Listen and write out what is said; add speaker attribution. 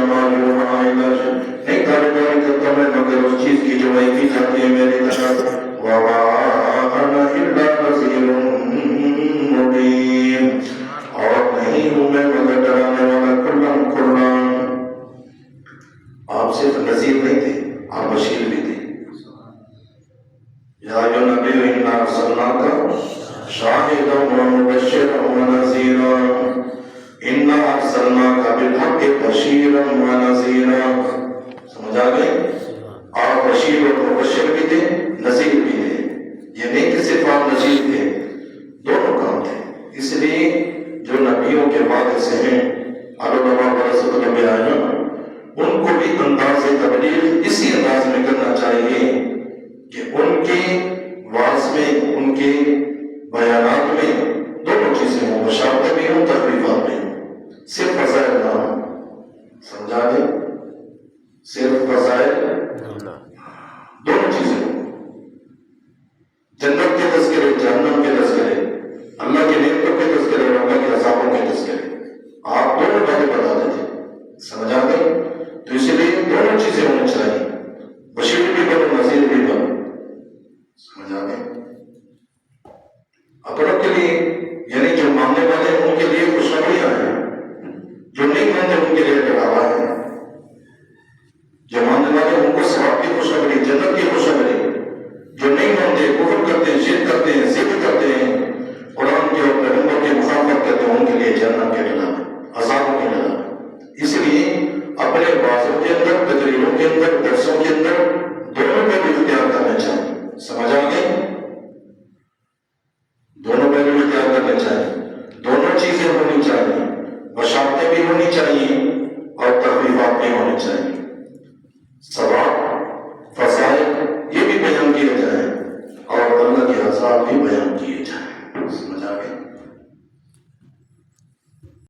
Speaker 1: ما یوحی الیہ، نہیں تابعداری کرتا میں مگر اس چیز کی جو وحی کی جاتی ہے میری طرف، وما انا الا نذیر مبین، اور نہیں ہوں میں مگر ڈرانے والا کلم کھلا۔ آپ صرف نذیر نہیں تھے، آپ بشیر بھی تھے۔ یا ایھا النبی انا ارسلناک شاہدا ومبشرا ونذیرا، انا ارسلناک بالحق بشیرا ونذیرا۔ سمجھ آ گئی؟ آپ بشیر اور مبشر بھی تھے، نذیر بھی تھے۔ یہ نہیں کہ صرف آپ نذیر تھے، دونوں کام تھے۔ اس لیے جو نبیوں کے بعد سے ہیں علماء ورثۃ الانبیاء، ان کو بھی انداز تبلیغ اسی انداز میں کرنا چاہیے کہ ان کی واعظ میں، ان کے بیانات میں دونوں چیزیں ہوں، بشارتیں بھی ہوں، تخویفات بھی ہوں، صرف فضائل نہ ہوں۔ سمجھا گئے؟ صرف فضائل، دونوں چیزیں ہوں، جنت کے تذکرے، جہنم کے تذکرے، اللہ کی نعمتوں کے تذکرے اور اللہ کے عذابوں کے تذکرے، آپ دونوں باتیں بتا دیتے۔ سمجھا گئے؟ تو اس لیے دونوں چیزیں ہونی چاہیے، بشیر بھی بنو، نذیر بھی بنو۔ سمجھا گئے؟ اپنوں کے لیے، یعنی جو ماننے والے ہیں ان کے لیے خوشخبریاں ہیں، جو نہیں مانتے ان کے لیے ڈراوا ہے۔ جو ماننے والے ان کو ثواب کی خوشخبری، جنت کی خوشخبری، جو نہیں مانتے، کفر کرتے ہیں، شرک کرتے ہیں، ضد کرتے ہیں، قرآن کے اور پیغمبر کی مخالفت کرتے ہیں، ان کے لیے جہنم کے عذاب، عذابوں کے عذاب۔ اس لیے اپنے بازوں کے اندر، تقریروں کے اندر، درسوں کے اندر دونوں میں بھی اختیار کرنا چاہیے۔ سمجھ آ گئی؟ دونوں میں بھی اختیار کرنا چاہیے، دونوں چیزیں ہونی چاہیے، بشارتیں بھی ہونی چاہیے اور تخویفات بھی ہونی چاہیے۔ ثواب، فضائل یہ بھی بیان کیا جائے اور اللہ کے عذاب بھی بیان